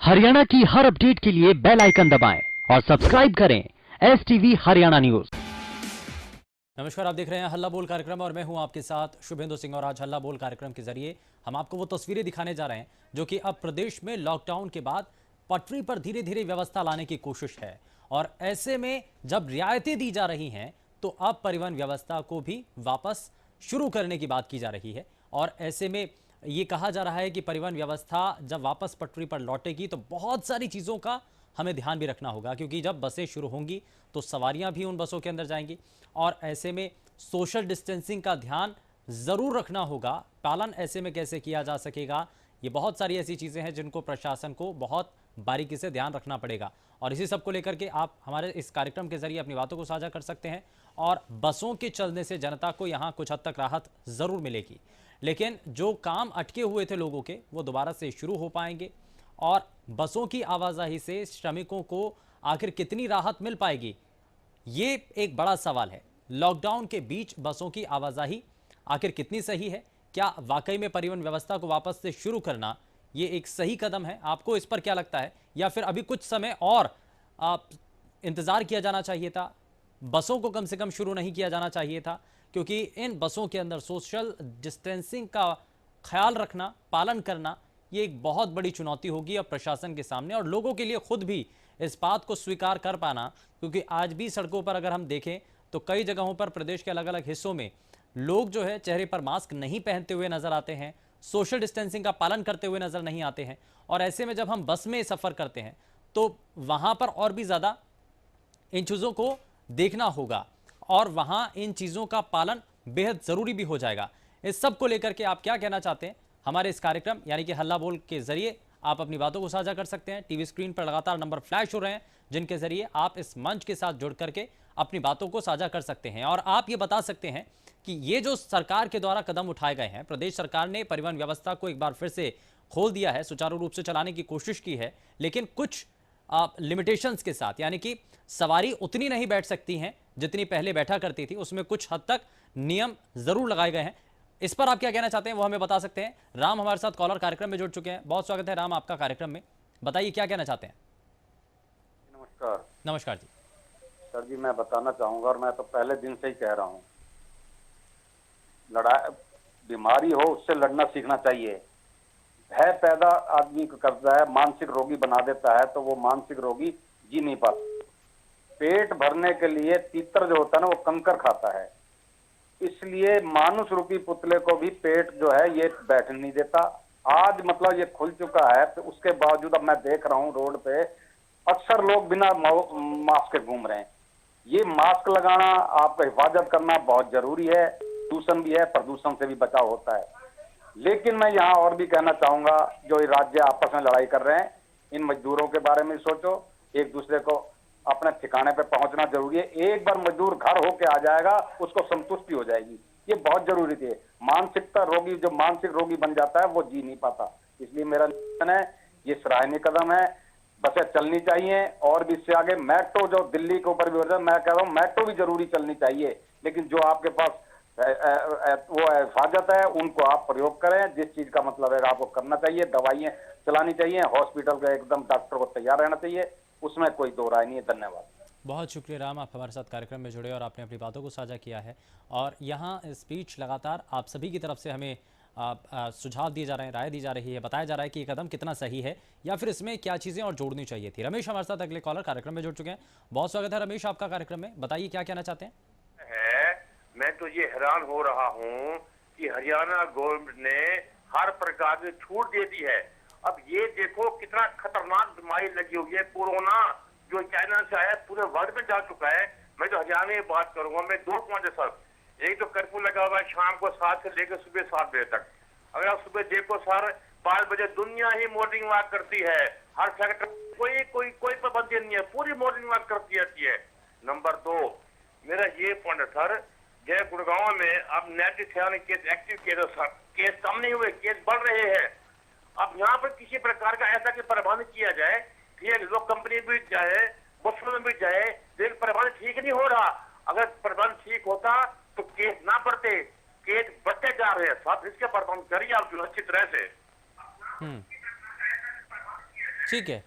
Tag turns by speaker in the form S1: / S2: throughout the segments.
S1: हरियाणा की हर अपडेट के लिए बेल आइकन दबाएं और सब्सक्राइब करें STV हरियाणा न्यूज।
S2: नमस्कार, आप देख रहे हैं हल्ला बोल कार्यक्रम और मैं हूं आपके साथ शुभेंदु सिंह। और आज हल्ला बोल कार्यक्रम के जरिए हम आपको वो तस्वीरें दिखाने जा रहे हैं जो कि अब प्रदेश में लॉकडाउन के बाद पटरी पर धीरे धीरे व्यवस्था लाने की कोशिश है। और ऐसे में जब रियायतें दी जा रही हैं तो अब परिवहन व्यवस्था को भी वापस शुरू करने की बात की जा रही है। और ऐसे में ये कहा जा रहा है कि परिवहन व्यवस्था जब वापस पटरी पर लौटेगी तो बहुत सारी चीज़ों का हमें ध्यान भी रखना होगा, क्योंकि जब बसें शुरू होंगी तो सवारियां भी उन बसों के अंदर जाएंगी और ऐसे में सोशल डिस्टेंसिंग का ध्यान ज़रूर रखना होगा। पालन ऐसे में कैसे किया जा सकेगा, ये बहुत सारी ऐसी चीज़ें हैं जिनको प्रशासन को बहुत बारीकी से ध्यान रखना पड़ेगा। और इसी सब को लेकर के आप हमारे इस कार्यक्रम के जरिए अपनी बातों को साझा कर सकते हैं। और बसों के चलने से जनता को यहाँ कुछ हद तक राहत ज़रूर मिलेगी, लेकिन जो काम अटके हुए थे लोगों के वो दोबारा से शुरू हो पाएंगे। और बसों की आवाजाही से श्रमिकों को आखिर कितनी राहत मिल पाएगी, ये एक बड़ा सवाल है। लॉकडाउन के बीच बसों की आवाजाही आखिर कितनी सही है? क्या वाकई में परिवहन व्यवस्था को वापस से शुरू करना ये एक सही कदम है? आपको इस पर क्या लगता है, या फिर अभी कुछ समय और इंतजार किया जाना चाहिए था, बसों को कम से कम शुरू नहीं किया जाना चाहिए था? क्योंकि इन बसों के अंदर सोशल डिस्टेंसिंग का ख्याल रखना, पालन करना, ये एक बहुत बड़ी चुनौती होगी अब प्रशासन के सामने और लोगों के लिए खुद भी इस बात को स्वीकार कर पाना। क्योंकि आज भी सड़कों पर अगर हम देखें तो कई जगहों पर प्रदेश के अलग अलग हिस्सों में लोग जो है चेहरे पर मास्क नहीं पहनते हुए नजर आते हैं, सोशल डिस्टेंसिंग का पालन करते हुए नजर नहीं आते हैं। और ऐसे में जब हम बस में सफर करते हैं तो वहां पर और भी ज्यादा इन चीजों को देखना होगा और वहां इन चीजों का पालन बेहद जरूरी भी हो जाएगा। इस सब को लेकर के आप क्या कहना चाहते हैं, हमारे इस कार्यक्रम यानी कि हल्ला बोल के जरिए आप अपनी बातों को साझा कर सकते हैं। टीवी स्क्रीन पर लगातार नंबर फ्लैश हो रहे हैं जिनके जरिए आप इस मंच के साथ जुड़ करके अपनी बातों को साझा कर सकते हैं। और आप ये बता सकते हैं कि ये जो सरकार के द्वारा कदम उठाए गए हैं, प्रदेश सरकार ने परिवहन व्यवस्था को एक बार फिर से खोल दिया है, सुचारू रूप से चलाने की कोशिश की है, लेकिन कुछ लिमिटेशंस के साथ, यानी कि सवारी उतनी नहीं बैठ सकती हैं जितनी पहले बैठा करती थी, उसमें कुछ हद तक नियम जरूर लगाए गए हैं। इस पर आप क्या कहना चाहते हैं वो हमें बता सकते हैं। राम हमारे साथ कॉलर कार्यक्रम में जुड़ चुके हैं, बहुत स्वागत है राम आपका कार्यक्रम में। बताइए क्या कहना चाहते हैं।
S3: नमस्कार।
S2: नमस्कार जी।
S3: सर जी, मैं बताना चाहूंगा और मैं तो पहले दिन से ही कह रहा हूँ, लड़ाई बीमारी हो उससे लड़ना सीखना चाहिए। भय पैदा आदमी को करता है, मानसिक रोगी बना देता है, तो वो मानसिक रोगी जी नहीं पाता। पेट भरने के लिए तीतर जो होता है ना वो कंकर खाता है, इसलिए मानुष रूपी पुतले को भी पेट जो है ये बैठ नहीं देता। आज मतलब ये खुल चुका है तो उसके बावजूद अब मैं देख रहा हूँ रोड पे अक्सर लोग बिना मास्क के घूम रहे हैं। ये मास्क लगाना, आपका हिफाजत करना बहुत जरूरी है। प्रदूषण भी है, प्रदूषण से भी बचाव होता है। लेकिन मैं यहाँ और भी कहना चाहूंगा, जो ये राज्य आपस में लड़ाई कर रहे हैं, इन मजदूरों के बारे में सोचो। एक दूसरे को अपने ठिकाने पे पहुंचना जरूरी है। एक बार मजदूर घर होके आ जाएगा उसको संतुष्टि हो जाएगी, ये बहुत जरूरी थी। मानसिकता रोगी, जो मानसिक रोगी बन जाता है वो जी नहीं पाता। इसलिए मेरा निवेदन है, ये सराहनीय कदम है, बसें चलनी चाहिए। और भी इससे आगे मेट्रो जो दिल्ली के ऊपर भी हो रहा है, मैं कह रहा हूँ मेट्रो भी जरूरी चलनी चाहिए। लेकिन जो आपके पास वो हिफाजत है उनको आप प्रयोग करें। जिस चीज का मतलब है आपको करना चाहिए, दवाइयां चलानी चाहिए, हॉस्पिटल का एकदम डॉक्टर को तैयार रहना चाहिए, उसमें कोई दो राय नहीं है। धन्यवाद।
S2: बहुत शुक्रिया राम, आप हमारे साथ कार्यक्रम में जुड़े और आपने अपनी बातों को साझा किया है। और यहाँ स्पीच लगातार आप सभी की तरफ से हमें सुझाव दिए जा रहे हैं, राय दी जा रही है, बताया जा रहा है कि ये कदम कितना सही है या फिर इसमें क्या चीज़ें और जोड़नी चाहिए थी। रमेश हमारे साथ अगले कॉलर कार्यक्रम में जुड़ चुके हैं, बहुत स्वागत है रमेश आपका कार्यक्रम में। बताइए क्या कहना चाहते हैं।
S4: मैं तो ये हैरान हो रहा हूँ कि हरियाणा गवर्नमेंट ने हर प्रकार की छूट दे दी है। अब ये देखो कितना खतरनाक बीमारी लगी हुई है, कोरोना जो चाइना से आया पूरे वर्ल्ड में जा चुका है। मैं तो हरियाणा में बात करूंगा, मैं 2 पॉइंट है सर। एक तो कर्फ्यू लगा हुआ है शाम को 7 से लेकर सुबह 7 बजे तक। अगर आप सुबह देखो सर 5 बजे दुनिया ही मॉर्निंग वॉक करती है, हर सेक्टर कोई पाबंदी नहीं है, पूरी मॉर्निंग वॉक करती रहती है। नंबर 2 मेरा ये पॉइंट है सर, जय गुड़गांव में अब 97 केस एक्टिव केस कम नहीं हुए, केस बढ़ रहे हैं। अब यहाँ पर किसी प्रकार का ऐसा कि प्रबंध किया जाए कि लोग कंपनी भी जाए, बसों में भी जाए, लेकिन प्रबंध ठीक नहीं हो रहा। अगर प्रबंध ठीक होता तो केस ना बढ़ते, केस बढ़ते जा रहे हैं। साहब इसके प्रबंध करिए आप जो अच्छी तरह से।
S2: ठीक है,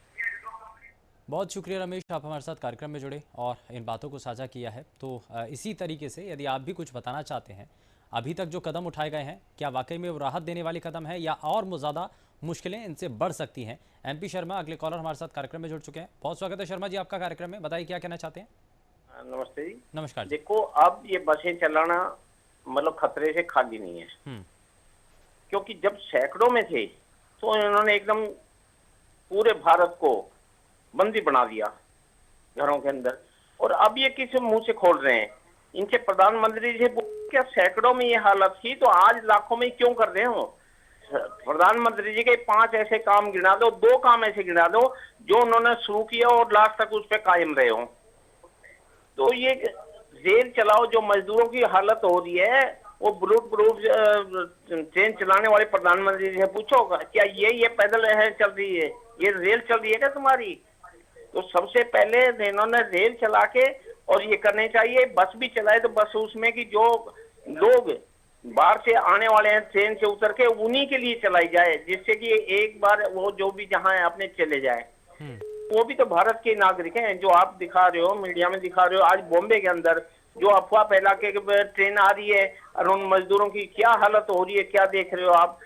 S2: बहुत शुक्रिया रमेश, आप हमारे साथ कार्यक्रम में जुड़े और इन बातों को साझा किया है। तो इसी तरीके से यदि आप भी कुछ बताना चाहते हैं, अभी तक जो कदम उठाए गए हैं, क्या वाकई में वो राहत देने वाले कदम है या और ज़्यादा मुश्किलें इनसे बढ़ सकती हैं? MP शर्मा अगले कॉलर हमारे साथ कार्यक्रम में जुड़ चुके हैं। बहुत स्वागत है शर्मा जी आपका कार्यक्रम में, बताइए क्या कहना चाहते हैं?
S5: नमस्ते जी।
S2: नमस्कार जी।
S5: देखो, अब ये बसें चलाना मतलब खतरे से खाली नहीं है, क्योंकि जब सैकड़ों में थे तो इन्होंने एकदम पूरे भारत को बंदी बना दिया घरों के अंदर, और अब ये किस मुंह से खोल रहे हैं? इनके प्रधानमंत्री से क्या सैकड़ों में ये हालत थी तो आज लाखों में क्यों कर रहे हो? प्रधानमंत्री जी के 5 ऐसे काम गिना दो, 2 काम ऐसे गिना दो जो उन्होंने शुरू किया और लास्ट तक उस पर कायम रहे हो। तो ये रेल चलाओ, जो मजदूरों की हालत हो रही है, वो बुलेट प्रूफ ट्रेन चलाने वाले प्रधानमंत्री से पूछो, क्या ये पैदल है चल रही है, ये रेल चल रही है क्या तुम्हारी? तो सबसे पहले इन्होंने रेल चला के और ये करने चाहिए, बस भी चलाए तो बस उसमें कि जो लोग बाहर से आने वाले हैं ट्रेन से उतर के, उन्हीं के लिए चलाई जाए, जिससे कि एक बार वो जो भी जहाँ है अपने चले जाए। वो भी तो भारत के नागरिक हैं। जो आप दिखा रहे हो, मीडिया में दिखा रहे हो, आज बॉम्बे के अंदर जो अफवाह फैला के ट्रेन आ रही है और उन मजदूरों की क्या हालत हो रही है, क्या देख रहे हो आप?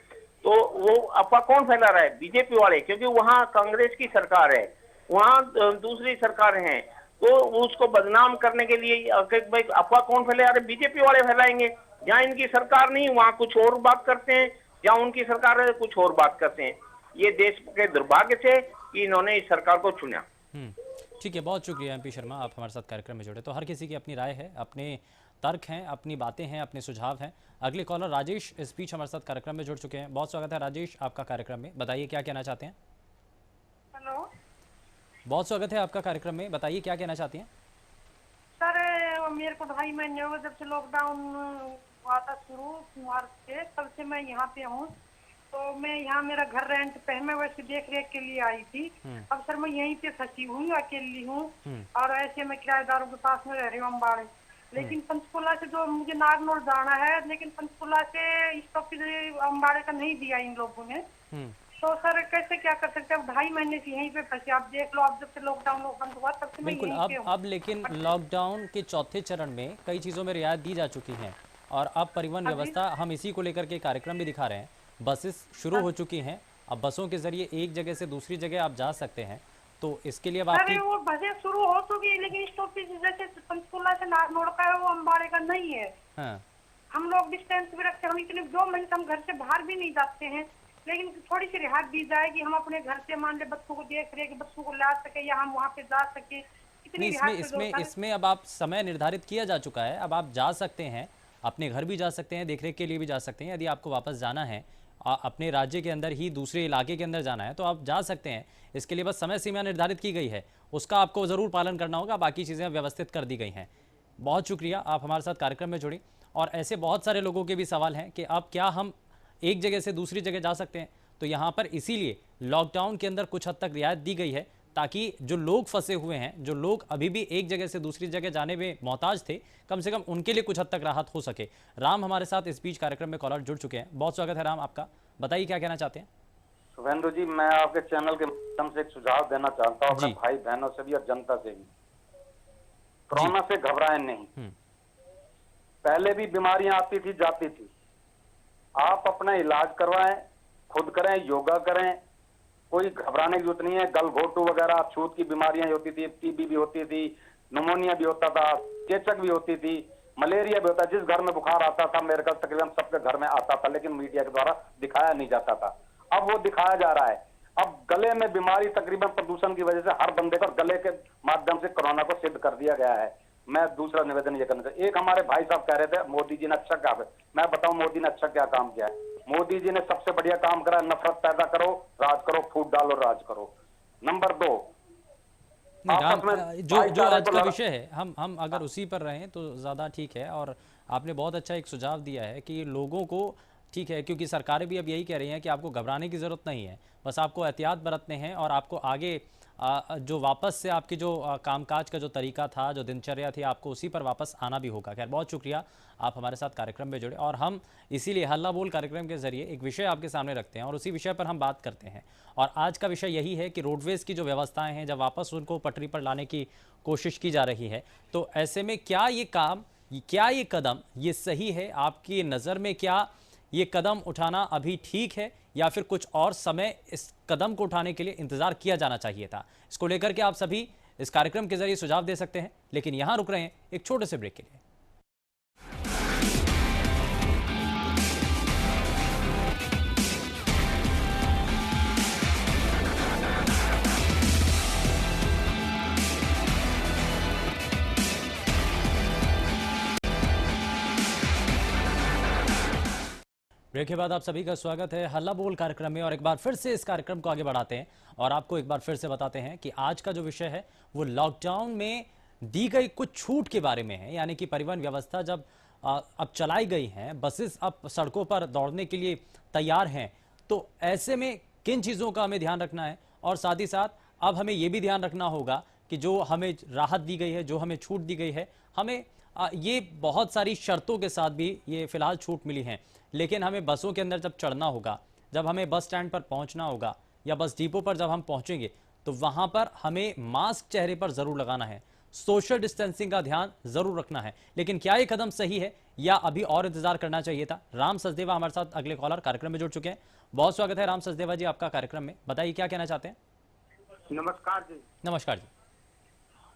S5: तो वो अफवाह कौन फैला रहा है? बीजेपी वाले, क्योंकि वहाँ कांग्रेस की सरकार है, वहाँ दूसरी सरकार है, तो उसको बदनाम करने के लिए अफवाह कौन फैला रहे? बीजेपी वाले फैलाएंगे। जहाँ इनकी सरकार नहीं वहाँ कुछ और बात करते हैं, जहाँ उनकी सरकार है कुछ और बात करते हैं। ये देश के दुर्भाग्य से कि इन्होंने इस सरकार को चुना।
S2: ठीक है, बहुत शुक्रिया MP शर्मा, आप हमारे साथ कार्यक्रम में जुड़े। तो हर किसी की अपनी राय है, अपने तर्क हैं, अपनी बातें हैं, अपने सुझाव हैं। अगले कॉलर राजेश इस बीच हमारे साथ कार्यक्रम में जुड़ चुके हैं। बहुत स्वागत है राजेश आपका कार्यक्रम में, बताइए क्या कहना चाहते हैं?
S6: हेलो,
S2: बहुत स्वागत है आपका कार्यक्रम में, बताइए क्या कहना चाहती हैं?
S6: सर मेरे को 2.5 महीने हो गए जब से लॉकडाउन हुआ था शुरू मार्च से, तब से मैं यहाँ पे हूँ। तो मैं यहाँ, मेरा घर रेंट पे है, मैं वैसे देख रेख के लिए आई थी। अब सर मैं यहीं पे फंसी हुई, अकेली हूँ, और ऐसे मैं किराएदारों के पास में रह रही हूँ अम्बाड़े। लेकिन पंचकुला से जो मुझे नागनौर जाना है, लेकिन पंचकुला से स्टॉपेज अम्बाड़े का नहीं दिया इन लोगों ने। तो सर कैसे क्या कर सकते हैं? 2.5 महीने से यहीं पे फंसे, आप देख लो, अब जब से लॉकडाउन बंद हुआ तब से मैं
S2: बिल्कुल।
S6: यहीं पे हूँ।
S2: अब लेकिन लॉकडाउन के चौथे चरण में कई चीज़ों में रियायत दी जा चुकी हैं और अब परिवहन व्यवस्था, हम इसी को लेकर के कार्यक्रम भी दिखा रहे हैं। बसेस शुरू हो चुकी हैं, अब बसों के जरिए एक जगह से दूसरी जगह आप जा सकते हैं। तो इसके लिए अब आपकी,
S6: अरे वो बसें शुरू हो चुकी है, लेकिन स्टॉपेज जैसे पंचकुला से नागनौर का है वो अम्बाड़े का नहीं है।
S2: हाँ,
S6: हम लोग डिस्टेंस भी रखते हैं, हम इतने 2 मिनट हम घर से बाहर भी नहीं जाते हैं। लेकिन थोड़ी सी रिहायत दी जाए कि हम अपने घर से मान ले बच्चों को देख रहे, कि बच्चों को ला सके या हम वहाँ पे जा सके।
S2: नहीं, इसमें अब आप समय निर्धारित किया जा चुका है। अब आप जा सकते हैं, अपने घर भी जा सकते हैं, देखरेख के लिए भी जा सकते हैं। यदि आपको वापस जाना है, अपने राज्य के अंदर ही दूसरे इलाके के अंदर जाना है, तो आप जा सकते हैं। इसके लिए बस समय सीमा निर्धारित की गई है, उसका आपको ज़रूर पालन करना होगा। बाकी चीज़ें व्यवस्थित कर दी गई हैं। बहुत शुक्रिया, आप हमारे साथ कार्यक्रम में जुड़ी। और ऐसे बहुत सारे लोगों के भी सवाल हैं कि अब क्या हम एक जगह से दूसरी जगह जा सकते हैं? तो यहाँ पर इसीलिए लॉकडाउन के अंदर कुछ हद तक रियायत दी गई है, ताकि जो लोग फंसे हुए हैं, जो लोग अभी भी एक जगह से दूसरी जगह जाने में मोहताज थे, कम से कम उनके लिए कुछ हद तक राहत हो सके। राम हमारे साथ इस बीच कार्यक्रम में कॉलर जुड़ चुके हैं। बहुत स्वागत है राम आपका, बताइए क्या कहना चाहते हैं?
S3: शुभेंदु जी, मैं आपके चैनल के माध्यम से एक सुझाव देना चाहता हूँ अपने भाई बहनों से भी और जनता से भी। कोरोना से घबराएं नहीं। पहले भी बीमारियां आती थी जाती थी, आप अपना इलाज करवाएं, खुद करें, योगा करें, कोई घबराने की जरूरत नहीं है। गलघोटू वगैरह छूत की बीमारियां होती थी, टीबी भी होती थी, निमोनिया भी होता था, चेचक भी होती थी, मलेरिया भी होता। जिस घर में बुखार आता था, मेरे घर तकरीबन सबके घर में आता था, लेकिन मीडिया के द्वारा दिखाया नहीं जाता था। अब वो दिखाया जा रहा है। अब गले में बीमारी तकरीबन प्रदूषण की वजह से हर बंदे पर गले के माध्यम से कोरोना को सिद्ध कर दिया गया है। मैं दूसरा निवेदन ये करना चाहता हूं, एक हमारे भाई साहब कह रहे थे मोदी जी ने अच्छा क्या, मैं बताऊं मोदी ने अच्छा क्या काम किया है। मोदी जी ने सबसे बढ़िया काम करा, नफरत पैदा करो, राज करो, फूट डालो, राज करो। नंबर 2,
S2: जो आज का विषय है, हम अगर उसी पर रहें तो ज़्यादा ठीक है। और आपने बहुत अच्छा एक सुझाव दिया है कि लोगों को ठीक है, क्योंकि सरकारें भी अब यही कह रही हैं कि आपको घबराने की ज़रूरत नहीं है, बस आपको एहतियात बरतने हैं और आपको आगे जो वापस से आपकी जो कामकाज का जो तरीका था, जो दिनचर्या थी, आपको उसी पर वापस आना भी होगा। खैर, बहुत शुक्रिया आप हमारे साथ कार्यक्रम में जुड़े, और हम इसीलिए हल्ला बोल कार्यक्रम के जरिए एक विषय आपके सामने रखते हैं और उसी विषय पर हम बात करते हैं। और आज का विषय यही है कि रोडवेज़ की जो व्यवस्थाएं हैं, जब वापस उनको पटरी पर लाने की कोशिश की जा रही है, तो ऐसे में क्या ये कदम ये सही है? आपकी नज़र में क्या ये कदम उठाना अभी ठीक है, या फिर कुछ और समय इस कदम को उठाने के लिए इंतजार किया जाना चाहिए था? इसको लेकर के आप सभी इस कार्यक्रम के जरिए सुझाव दे सकते हैं, लेकिन यहां रुक रहे हैं एक छोटे से ब्रेक के लिए। ब्रेक के बाद आप सभी का स्वागत है हल्ला बोल कार्यक्रम में, और एक बार फिर से इस कार्यक्रम को आगे बढ़ाते हैं और आपको एक बार फिर से बताते हैं कि आज का जो विषय है वो लॉकडाउन में दी गई कुछ छूट के बारे में है। यानी कि परिवहन व्यवस्था जब अब चलाई गई हैं, बसेस अब सड़कों पर दौड़ने के लिए तैयार हैं, तो ऐसे में किन चीज़ों का हमें ध्यान रखना है, और साथ ही साथ अब हमें ये भी ध्यान रखना होगा कि जो हमें राहत दी गई है, जो हमें छूट दी गई है, हमें ये बहुत सारी शर्तों के साथ भी ये फिलहाल छूट मिली हैं, लेकिन हमें बसों के अंदर जब चढ़ना होगा, जब हमें बस स्टैंड पर पहुंचना होगा या बस डिपो पर जब हम पहुंचेंगे, तो वहां पर हमें मास्क चेहरे पर जरूर लगाना है, सोशल डिस्टेंसिंग का ध्यान जरूर रखना है। लेकिन क्या ये कदम सही है या अभी और इंतजार करना चाहिए था? राम सचदेवा हमारे साथ अगले कॉलर कार्यक्रम में जुड़ चुके हैं। बहुत स्वागत है राम सचदेवा जी आपका कार्यक्रम में, बताइए क्या कहना चाहते हैं?
S7: नमस्कार जी।
S2: नमस्कार जी।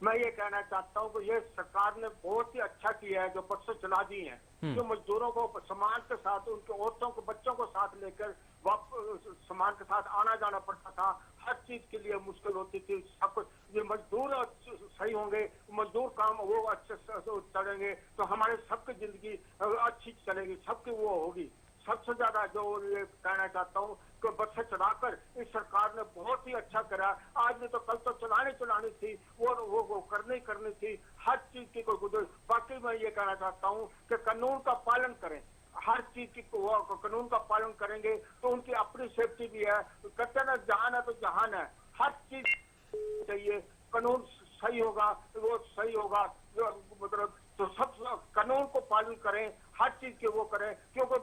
S7: मैं ये कहना चाहता हूँ कि ये सरकार ने बहुत ही अच्छा किया है जो बसें चला दी हैं, जो मजदूरों को सामान के साथ, उनके औरतों को, बच्चों को साथ लेकर सामान के साथ आना जाना पड़ता था, हर चीज के लिए मुश्किल होती थी। सब ये मजदूर सही होंगे, मजदूर काम वो अच्छे से चलेंगे तो हमारे सबकी जिंदगी अच्छी चलेगी, सबकी वो होगी। सबसे ज्यादा जो ये कहना चाहता हूँ कि बसें चलाकर इस सरकार ने बहुत ही अच्छा करा। आज नहीं तो कल तो चलानी थी, वो करनी थी, हर चीज की कोई गुजर। बाकी मैं ये कहना चाहता हूँ कि कानून का पालन करें, हर चीज की कानून का पालन करेंगे तो उनकी अपनी सेफ्टी भी है। कहते ना जहान है तो जहान है, हर चीज चाहिए, कानून सही होगा तो वो सही होगा, मतलब तो सब कानून को पालन करें, हर चीज के वो करें, क्योंकि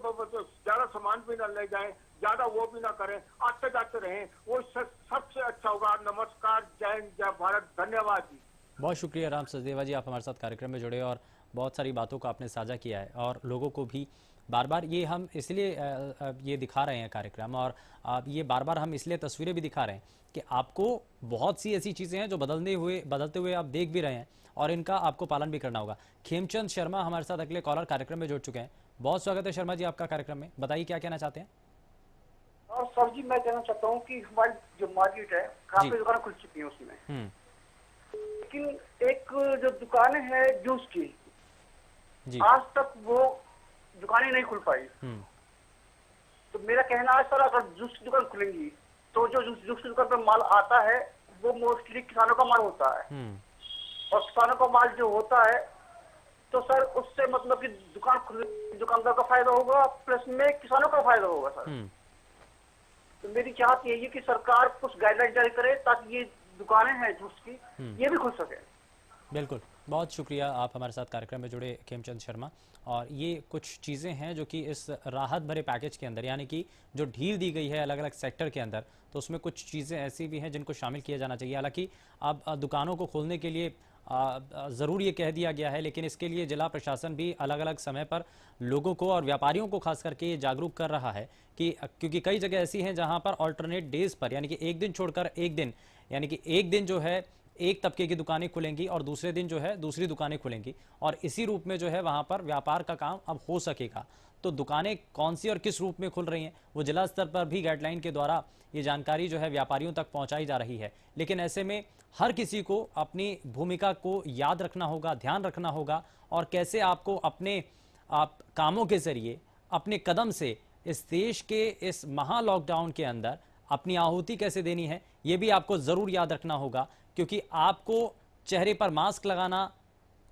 S7: ज्यादा सामान भी ना ले जाएं, ज्यादा वो भी ना करें, आते जाते रहें, वो सबसे अच्छा होगा। नमस्कार, जय हिंद, जय भारत, धन्यवाद जी।
S2: बहुत शुक्रिया राम सचदेवा जी, आप हमारे साथ कार्यक्रम में जुड़े और बहुत सारी बातों को आपने साझा किया है, और लोगों को भी बार बार ये हम इसलिए ये दिखा रहे हैं कार्यक्रम, और ये बार बार हम इसलिए तस्वीरें भी दिखा रहे हैं कि आपको बहुत सी ऐसी चीज़ें हैं जो बदलते हुए आप देख भी रहे हैं, और इनका आपको पालन भी करना होगा। खेमचंद शर्मा हमारे साथ अगले कॉलर कार्यक्रम में जुड़ चुके हैं। बहुत स्वागत है शर्मा जी आपका कार्यक्रम में, बताइए क्या कहना चाहते हैं?
S8: और सर जी मैं कहना चाहता हूँ कि हमारी जो मार्केट है काफी दुकानें खुल चुकी हैं उसमें, लेकिन एक जो दुकानें है जूस की
S2: जी,
S8: आज तक वो दुकानें नहीं खुल पाई। तो मेरा कहना है सर, अगर जूस की दुकान खुलेंगी तो जो जूस की दुकान पर माल आता है वो मोस्टली किसानों का माल होता है, और किसानों का माल जो होता है तो सर उससे मतलब कि दुकानदार का फायदा होगा, प्लस में किसानों का फायदा होगा सर। तो मेरी चाहत यही है कि सरकार कुछ गाइडलाइन जारी करे ताकि ये दुकानें हैं जूस की ये भी खुल सके।
S2: बिल्कुल, बहुत शुक्रिया आप हमारे साथ कार्यक्रम में जुड़े खेमचंद शर्मा। और ये कुछ चीज़ें हैं जो कि इस राहत भरे पैकेज के अंदर, यानी कि जो ढील दी गई है अलग अलग सेक्टर के अंदर, तो उसमें कुछ चीज़ें ऐसी भी हैं जिनको शामिल किया जाना चाहिए। हालांकि अब दुकानों को खोलने के लिए ज़रूर ये कह दिया गया है, लेकिन इसके लिए जिला प्रशासन भी अलग अलग समय पर लोगों को और व्यापारियों को खास करके ये जागरूक कर रहा है कि क्योंकि कई जगह ऐसी हैं जहां पर ऑल्टरनेट डेज पर, यानी कि एक दिन छोड़कर एक दिन, यानी कि एक दिन जो है एक तबके की दुकानें खुलेंगी और दूसरे दिन जो है दूसरी दुकानें खुलेंगी, और इसी रूप में जो है वहां पर व्यापार का काम अब हो सकेगा। तो दुकानें कौन सी और किस रूप में खुल रही हैं वो जिला स्तर पर भी गाइडलाइन के द्वारा ये जानकारी जो है व्यापारियों तक पहुंचाई जा रही है। लेकिन ऐसे में हर किसी को अपनी भूमिका को याद रखना होगा, ध्यान रखना होगा, और कैसे आपको अपने कामों के जरिए, अपने कदम से इस देश के इस महा लॉकडाउन के अंदर अपनी आहुति कैसे देनी है ये भी आपको ज़रूर याद रखना होगा। क्योंकि आपको चेहरे पर मास्क लगाना,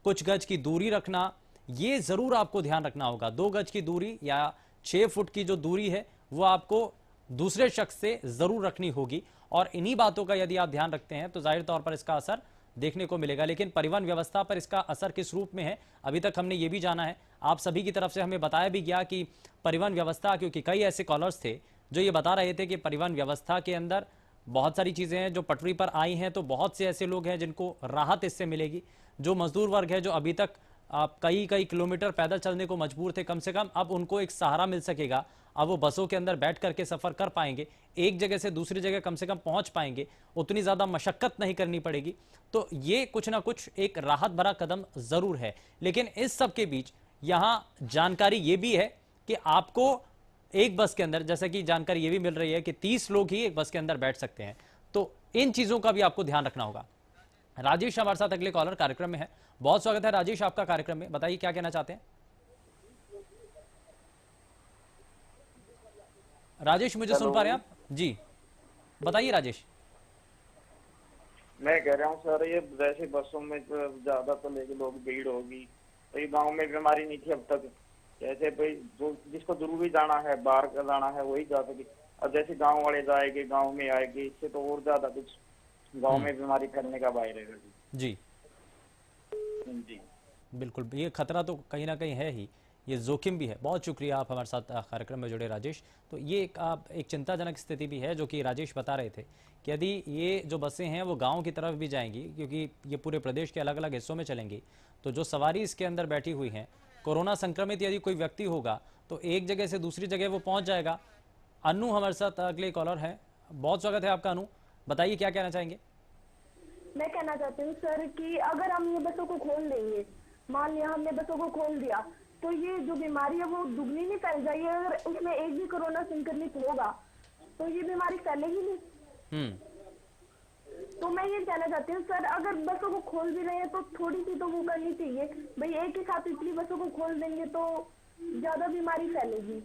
S2: कुछ गज की दूरी रखना, ये ज़रूर आपको ध्यान रखना होगा। 2 गज की दूरी या 6 फुट की जो दूरी है वो आपको दूसरे शख्स से जरूर रखनी होगी। और इन्हीं बातों का यदि आप ध्यान रखते हैं तो जाहिर तौर पर इसका असर देखने को मिलेगा। लेकिन परिवहन व्यवस्था पर इसका असर किस रूप में है, अभी तक हमने ये भी जाना है, आप सभी की तरफ से हमें बताया भी गया कि परिवहन व्यवस्था, क्योंकि कई ऐसे कॉलर्स थे जो ये बता रहे थे कि परिवहन व्यवस्था के अंदर बहुत सारी चीजें हैं जो पटरी पर आई हैं, तो बहुत से ऐसे लोग हैं जिनको राहत इससे मिलेगी। जो मजदूर वर्ग है जो अभी तक आप कई किलोमीटर पैदल चलने को मजबूर थे, कम से कम अब उनको एक सहारा मिल सकेगा। अब वो बसों के अंदर बैठ करके सफर कर पाएंगे, एक जगह से दूसरी जगह कम से कम पहुंच पाएंगे, उतनी ज्यादा मशक्कत नहीं करनी पड़ेगी। तो ये कुछ ना कुछ एक राहत भरा कदम जरूर है। लेकिन इस सब के बीच यहां जानकारी ये भी है कि आपको एक बस के अंदर, जैसा कि जानकारी ये भी मिल रही है कि 30 लोग ही एक बस के अंदर बैठ सकते हैं, तो इन चीजों का भी आपको ध्यान रखना होगा। राजेश हमारे साथ अगले कॉलर कार्यक्रम में है। बहुत स्वागत है राजेश आपका कार्यक्रम में, बताइए क्या कहना चाहते हैं। राजेश मुझे सुन पा रहे हैं आप? जी बताइए राजेश।
S9: मैं कह रहा हूँ सर, ये वैसे बसों में तो ज्यादा तो लेके लोग भीड़ होगी, तो ये गाँव में बीमारी नहीं थी अब तक। जैसे भाई जो जिसको जरूरी जाना है, बाहर का जाना है, वही जा सके। अब जैसे गांव वाले जाएंगे, गांव में आएंगे, इससे तो और ज्यादा कुछ गांव में बीमारी फैलने का बाहर रहेगा।
S2: जी
S9: जी
S2: बिल्कुल, ये खतरा तो कहीं ना कहीं है ही, ये जोखिम भी है। बहुत शुक्रिया आप हमारे साथ कार्यक्रम में जुड़े राजेश। तो ये एक चिंताजनक स्थिति भी है जो कि राजेश बता रहे थे कि यदि ये जो बसें हैं वो गांव की तरफ भी जाएंगी, क्योंकि ये पूरे प्रदेश के अलग अलग हिस्सों में चलेंगी, तो जो सवारी इसके अंदर बैठी हुई हैं, कोरोना संक्रमित यदि कोई व्यक्ति होगा तो एक जगह से दूसरी जगह वो पहुंच जाएगा। अनु हमारे साथ अगले कॉलर है, बहुत स्वागत है आपका अनु, बताइए क्या कहना चाहेंगे।
S10: मैं कहना चाहती हूँ सर कि अगर हम ये बसों को खोल देंगे, मान लिया हमने बसों को खोल दिया, तो ये जो बीमारी है वो दुगनी नहीं फैल जाएगी। अगर उसमें एक भी कोरोना संक्रमित होगा तो ये बीमारी फैलेगी नहीं। तो मैं ये कहना चाहती हूँ सर, अगर बसों को खोल भी रहे हैं तो थोड़ी सी तो वो करनी चाहिए भाई, एक ही साथ इतनी बसों को खोल देंगे तो ज्यादा बीमारी फैलेगी।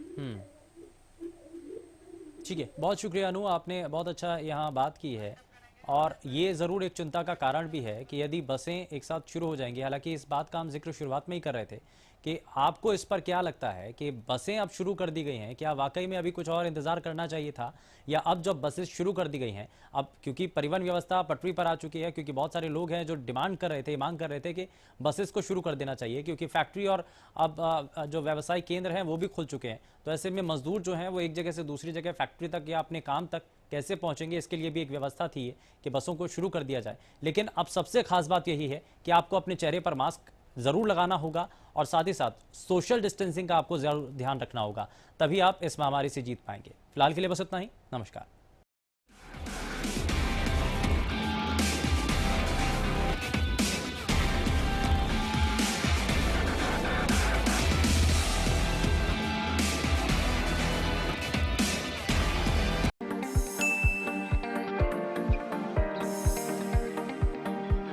S2: ठीक है, बहुत शुक्रिया अनु, आपने बहुत अच्छा यहाँ बात की है। और ये ज़रूर एक चिंता का कारण भी है कि यदि बसें एक साथ शुरू हो जाएंगी, हालांकि इस बात का हम जिक्र शुरुआत में ही कर रहे थे कि आपको इस पर क्या लगता है कि बसें अब शुरू कर दी गई हैं, क्या वाकई में अभी कुछ और इंतजार करना चाहिए था, या अब जब बसें शुरू कर दी गई हैं, अब क्योंकि परिवहन व्यवस्था पटरी पर आ चुकी है, क्योंकि बहुत सारे लोग हैं जो डिमांड कर रहे थे, मांग कर रहे थे कि बसेस को शुरू कर देना चाहिए, क्योंकि फैक्ट्री और अब जो व्यवसायिक केंद्र हैं वो भी खुल चुके हैं, तो ऐसे में मजदूर जो हैं वो एक जगह से दूसरी जगह फैक्ट्री तक या अपने काम तक कैसे पहुंचेंगे, इसके लिए भी एक व्यवस्था थी कि बसों को शुरू कर दिया जाए। लेकिन अब सबसे खास बात यही है कि आपको अपने चेहरे पर मास्क जरूर लगाना होगा और साथ ही साथ सोशल डिस्टेंसिंग का आपको जरूर ध्यान रखना होगा, तभी आप इस महामारी से जीत पाएंगे। फिलहाल के लिए बस इतना ही, नमस्कार।